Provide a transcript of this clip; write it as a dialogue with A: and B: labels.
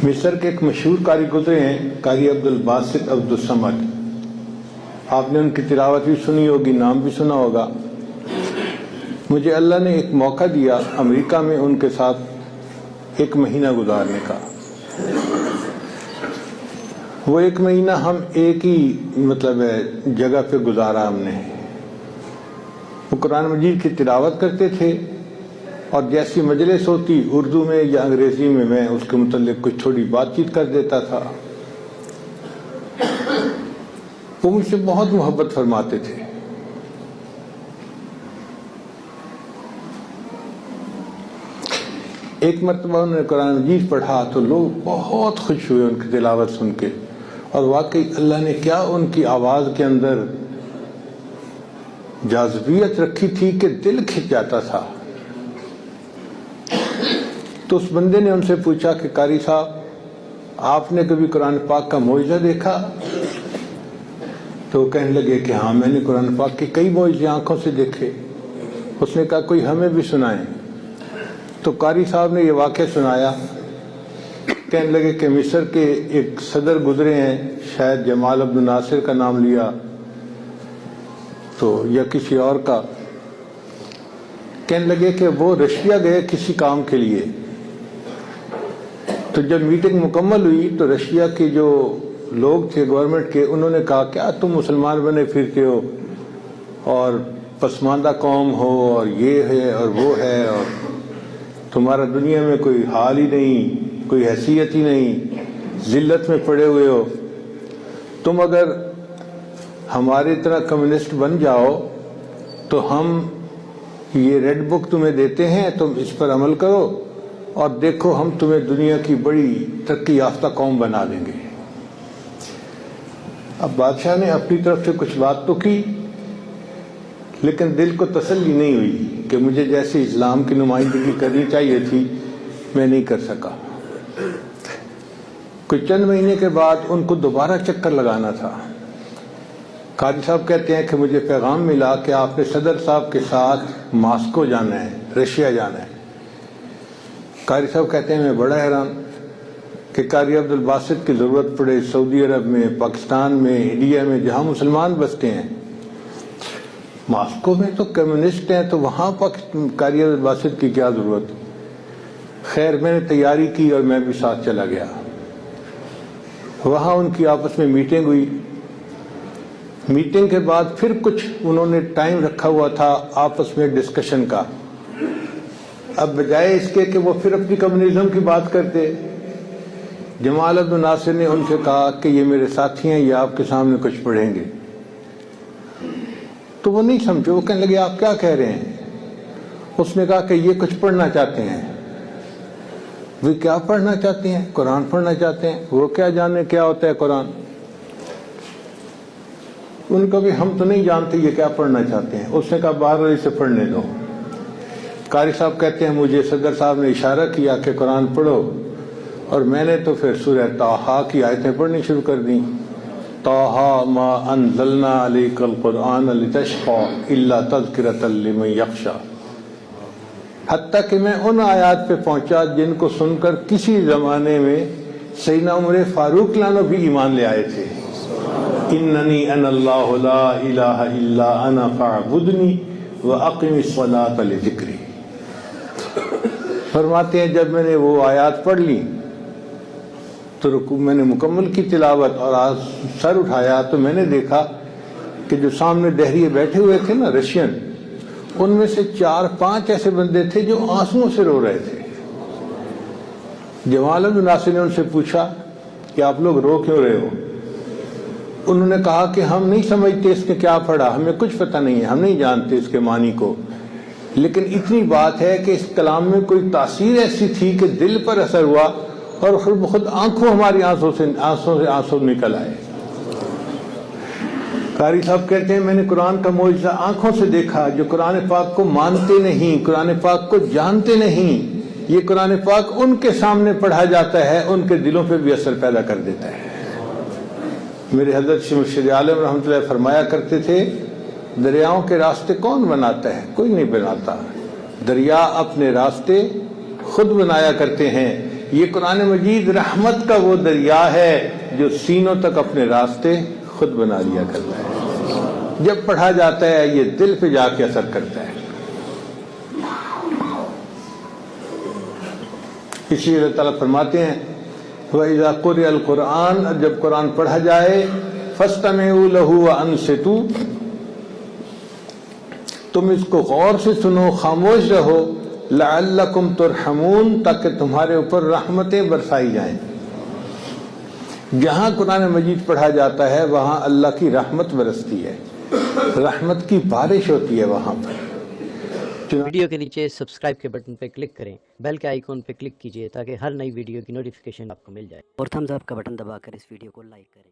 A: مصر کے ایک مشہور قاری گزرے ہیں، قاری عبدالباسط عبدالصمد. آپ نے ان کی تلاوت بھی سنی ہوگی، نام بھی سنا ہوگا. مجھے اللہ نے ایک موقع دیا امریکہ میں ان کے ساتھ 1 مہینہ گزارنے کا. وہ 1 مہینہ ہم ایک ہی جگہ پہ گزارا ہم نے. وہ قرآن مجید کی تلاوت کرتے تھے اور جیسی مجلس ہوتی اردو میں یا انگریزی میں اس کے متعلق کچھ تھوڑی بات چیت کر دیتا تھا. وہ مجھ سے بہت محبت فرماتے تھے. ایک مرتبہ انہوں نے قرآن مجید پڑھا تو لوگ بہت خوش ہوئے ان کی تلاوت سن کے، اور واقعی اللہ نے کیا ان کی آواز کے اندر جاذبیت رکھی تھی کہ دل کھنچ جاتا تھا. تو اس بندے نے ان سے پوچھا کہ قاری صاحب آپ نے کبھی قرآن پاک کا معجزہ دیکھا؟ تو وہ کہنے لگے کہ ہاں میں نے قرآن پاک کے کئی معجزے آنکھوں سے دیکھے. اس نے کہا کوئی ہمیں بھی سنائیں. تو قاری صاحب نے یہ واقعہ سنایا. کہنے لگے کہ مصر کے ایک صدر گزرے ہیں، شاید جمال عبد الناصر کا نام لیا تو یا کسی اور کا. کہنے لگے کہ وہ رشیا گئے کسی کام کے لیے. تو جب میٹنگ مکمل ہوئی تو رشیا کے جو لوگ تھے گورنمنٹ کے، انہوں نے کہا کیا تم مسلمان بنے پھرتے ہو اور پسماندہ قوم ہو اور یہ ہے اور وہ ہے، اور تمہارا دنیا میں کوئی حال ہی نہیں، کوئی حیثیت ہی نہیں، ذلت میں پڑے ہوئے ہو. تم اگر ہماری طرح کمیونسٹ بن جاؤ تو ہم یہ ریڈ بک تمہیں دیتے ہیں، تم اس پر عمل کرو اور دیکھو ہم تمہیں دنیا کی بڑی ترقی یافتہ قوم بنا دیں گے. اب بادشاہ نے اپنی طرف سے کچھ بات تو کی، لیکن دل کو تسلی نہیں ہوئی کہ مجھے جیسے اسلام کی نمائندگی کرنی چاہیے تھی میں نہیں کر سکا. کچھ چند مہینے کے بعد ان کو دوبارہ چکر لگانا تھا. قاری صاحب کہتے ہیں کہ مجھے پیغام ملا کہ آپ نے صدر صاحب کے ساتھ ماسکو جانا ہے، رشیا جانا ہے. قاری صاحب کہتے ہیں میں بڑا حیران کہ قاری عبدالباسط کی ضرورت پڑے سعودی عرب میں، پاکستان میں، انڈیا میں جہاں مسلمان بستے ہیں. ماسکو میں تو کمیونسٹ ہیں تو وہاں قاری عبدالباسط کی کیا ضرورت. خیر میں نے تیاری کی اور میں بھی ساتھ چلا گیا. وہاں ان کی آپس میں میٹنگ ہوئی. میٹنگ کے بعد پھر کچھ انہوں نے ٹائم رکھا ہوا تھا آپس میں ڈسکشن کا. اب بجائے اس کے کہ وہ پھر اپنی کمیونزم کی بات کرتے، جمال عبد الناصر نے ان سے کہا کہ یہ میرے ساتھی ہیں، یہ آپ کے سامنے کچھ پڑھیں گے. تو وہ نہیں سمجھے. وہ کہنے لگے آپ کیا کہہ رہے ہیں؟ اس نے کہا کہ یہ کچھ پڑھنا چاہتے ہیں. وہ کیا پڑھنا چاہتے ہیں؟ قرآن پڑھنا چاہتے ہیں. وہ کیا جانے کیا ہوتا ہے قرآن. ان کو بھی ہم تو نہیں جانتے یہ کیا پڑھنا چاہتے ہیں. اس نے کہا بہرحال اسے پڑھنے دو. قاری صاحب کہتے ہیں مجھے صدر صاحب نے اشارہ کیا کہ قرآن پڑھو، اور میں نے تو پھر سورہ طٰہٰ کی آیتیں پڑھنی شروع کر دیں. طٰہٰ ما انزلنا علیک القرآن لتشقى الا تذکرۃ لمن یخشیٰ. حتیٰ کہ میں ان آیات پہ پہنچا جن کو سن کر کسی زمانے میں سیدنا عمر فاروق لانو بھی ایمان لے آئے تھے. اننی انا اللہ لا الہ الا انا فاعبدنی واقم الصلاۃ لذکری. فرماتے ہیں جب میں نے وہ آیات پڑھ لی تو میں نے مکمل کی تلاوت اور آج سر اٹھایا تو میں نے دیکھا کہ جو سامنے دہریے بیٹھے ہوئے تھے نا رشین، ان میں سے 4-5 ایسے بندے تھے جو آنسوؤں سے رو رہے تھے. جمال عبد الناصر نے ان سے پوچھا کہ آپ لوگ رو کیوں رہے ہو؟ انہوں نے کہا کہ ہم نہیں سمجھتے اس نے کیا پڑھا، ہمیں کچھ پتہ نہیں ہے، ہم نہیں جانتے اس کے معنی کو، لیکن اتنی بات ہے کہ اس کلام میں کوئی تاثیر ایسی تھی کہ دل پر اثر ہوا اور خود آنکھوں ہماری آنسوں سے آنسو نکل آئے. قاری صاحب کہتے ہیں میں نے قرآن کا معجزہ آنکھوں سے دیکھا. جو قرآن پاک کو مانتے نہیں، قرآن پاک کو جانتے نہیں، یہ قرآن پاک ان کے سامنے پڑھا جاتا ہے، ان کے دلوں پہ بھی اثر پیدا کر دیتا ہے. میرے حضرت مرشد عالم رحمۃ اللہ فرمایا کرتے تھے دریاؤں کے راستے کون بناتا ہے؟ کوئی نہیں بناتا. دریا اپنے راستے خود بنایا کرتے ہیں. یہ قرآن مجید رحمت کا وہ دریا ہے جو سینوں تک اپنے راستے خود بنا لیا کرتا ہے. جب پڑھا جاتا ہے یہ دل پہ جا کے اثر کرتا ہے. اسی لیے اللہ تعالیٰ فرماتے ہیں وَإِذَا قُرِئَ الْقُرْآنُ، جب قرآن پڑھا جائے فَاسْتَمِعُوا لَهُ وَأَنصِتُوا، تم اس کو غور سے سنو، خاموش رہو، لعلکم ترحمون، تاکہ تمہارے اوپر رحمتیں برسائی جائیں. جہاں قرآن مجید پڑھا جاتا ہے وہاں اللہ کی رحمت برستی ہے، رحمت کی بارش ہوتی ہے وہاں پر.
B: ویڈیو کے نیچے سبسکرائب کے بٹن پہ کلک کریں، بیل کے آئیکن پہ کلک کیجئے تاکہ ہر نئی ویڈیو کی نوٹیفیکیشن آپ کو مل جائے، اور تھمز اپ کا بٹن دبا کر اس ویڈیو کو لائک کریں.